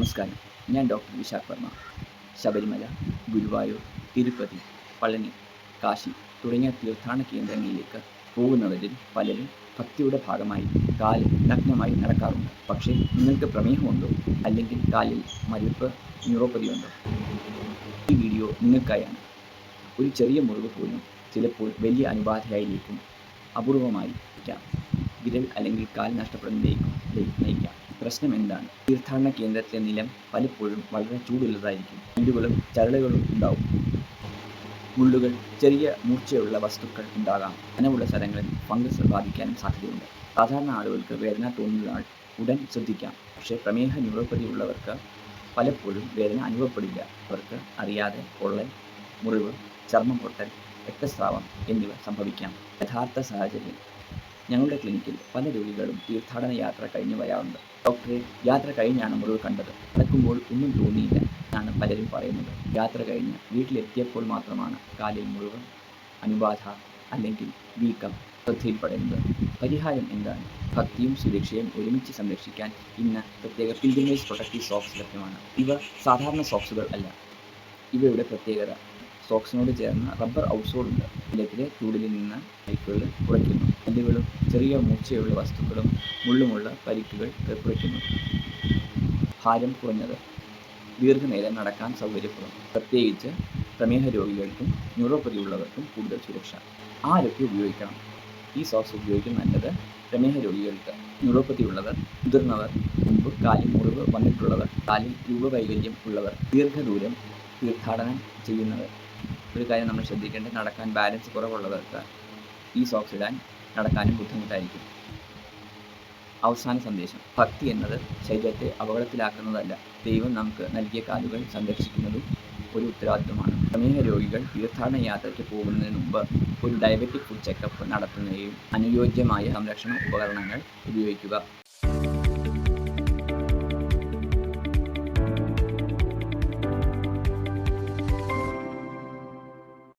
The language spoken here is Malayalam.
നമസ്കാരം. ഞാൻ ഡോക്ടർ വിശാഖ് വർമ്മ. ശബരിമല, ഗുരുവായൂർ, തിരുപ്പതി, പളനി, കാശി തുടങ്ങിയ തീർത്ഥാടന കേന്ദ്രങ്ങളിലേക്ക് പോകുന്നവരിൽ പലരും ഭക്തിയുടെ ഭാഗമായി കാലിൽ നഗ്നമായി നടക്കാറുണ്ട്. പക്ഷേ നിങ്ങൾക്ക് പ്രമേഹമുണ്ടോ? അല്ലെങ്കിൽ കാലിൽ മരവിപ്പ്, ന്യൂറോപ്പതിയുണ്ടോ? ഈ വീഡിയോ നിങ്ങൾക്കായാണ്. ഒരു ചെറിയ മുറിവ് പോലും ചിലപ്പോൾ വലിയ അണുബാധയിലേക്കും അപൂർവമായിരിക്കാം വിരൽ അല്ലെങ്കിൽ കാൽ നഷ്ടപ്പെടുന്നതിലേക്കും നയിക്കാം. പ്രശ്നം എന്താണ്? തീർത്ഥാടന കേന്ദ്രത്തിലെ നിലം പലപ്പോഴും വളരെ ചൂടുള്ളതായിരിക്കും. മുള്ളുകളും ചരടുകളും ഉണ്ടാവും. മുള്ളുകൾ, ചെറിയ മൂർച്ചയുള്ള വസ്തുക്കൾ ഉണ്ടാകാം. നനവുള്ള സ്ഥലങ്ങളിൽ ഫംഗസ് ബാധിക്കാനും സാധ്യതയുണ്ട്. സാധാരണ ആളുകൾക്ക് വേദന തോന്നുന്നതിനാൽ ഉടൻ ശ്രദ്ധിക്കാം. പക്ഷേ പ്രമേഹ ന്യൂറോപ്പതി ഉള്ളവർക്ക് പലപ്പോഴും വേദന അനുഭവപ്പെടില്ല. അവർക്ക് അറിയാതെ പൊള്ളൽ, മുറിവ്, ചർമ്മം പൊട്ടൽ, രക്തസ്രാവം എന്നിവ സംഭവിക്കാം. യഥാർത്ഥ സാഹചര്യം: ഞങ്ങളുടെ ക്ലിനിക്കിൽ പല രോഗികളും തീർത്ഥാടന യാത്ര കഴിഞ്ഞ് വരാറുണ്ട്. ഡോക്ടറെ, യാത്ര കഴിഞ്ഞാണ് മുറിവ് കണ്ടത്. നടക്കുമ്പോൾ ഒന്നും തോന്നിയില്ല എന്നാണ് പലരും പറയുന്നത്. യാത്ര കഴിഞ്ഞ് വീട്ടിലെത്തിയപ്പോൾ മാത്രമാണ് കാലിൽ മുറിവ്, അണുബാധ അല്ലെങ്കിൽ വീക്കം ശ്രദ്ധയിൽപ്പെടുന്നത്. പരിഹാരം എന്താണ്? ഭക്തിയും സുരക്ഷയും ഒരുമിച്ച് സംരക്ഷിക്കാൻ ഇന്ന് പ്രത്യേക പിൽഗ്രിമേജ് പ്രൊട്ടക്റ്റീവ് സോക്സ് ലഭ്യമാണ്. ഇവ സാധാരണ സോക്സുകൾ അല്ല. ഇവയുടെ പ്രത്യേകത: സോക്സിനോട് ചേർന്ന് റബ്ബർ ഔട്ട്സോൾ ഉണ്ട്. ശരീരത്തിലെ ചൂടിൽ നിന്ന് പരിക്കുകൾ കുറയ്ക്കുന്നു. കല്ലുകളും ചെറിയ മൂർച്ചയുള്ള വസ്തുക്കളും മുള്ളുമുള്ള പരിക്കുകൾ കുറയ്ക്കുന്നു. ഭാരം കുറഞ്ഞത്, ദീർഘനേരം നടക്കാൻ സൗകര്യപ്പെടും. പ്രത്യേകിച്ച് പ്രമേഹ രോഗികൾക്കും ന്യൂറോപ്പതി ഉള്ളവർക്കും കൂടുതൽ സുരക്ഷ. ആരൊക്കെ ഉപയോഗിക്കണം? ഈ സോക്സ് ഉപയോഗിക്കുന്നത് നല്ലത് പ്രമേഹ രോഗികൾക്ക്, ന്യൂറോപ്പതി ഉള്ളവർ, മുതിർന്നവർ, മുമ്പ് കാലിൽ മുറിവ് വന്നിട്ടുള്ളവർ, കാലിൽ രൂപവൈകല്യം ഉള്ളവർ, ദീർഘദൂരം തീർത്ഥാടനം ചെയ്യുന്നവർ. ഒരു കാര്യം നമ്മൾ ശ്രദ്ധിക്കേണ്ടത്, നടക്കാൻ ബാലൻസ് കുറവുള്ളവർക്ക് ഈ സോക്സ് ഇടാൻ നടക്കാനും ബുദ്ധിമുട്ടായിരിക്കും. അവസാന സന്ദേശം: ഭക്തി എന്നത് ശരീരത്തെ അപകടത്തിലാക്കുന്നതല്ല, ദൈവം നമുക്ക് നൽകിയ കാലുകൾ സംരക്ഷിക്കുന്നതും ഒരു ഉത്തരവാദിത്വമാണ്. പ്രമേഹ രോഗികൾ തീർത്ഥാടന യാത്രയ്ക്ക് പോകുന്നതിന് മുമ്പ് ഒരു ഡയബറ്റിക് ഫുഡ് ചെക്കപ്പ് നടത്തുകയും അനുയോജ്യമായ സംരക്ഷണ ഉപകരണങ്ങൾ ഉപയോഗിക്കുക.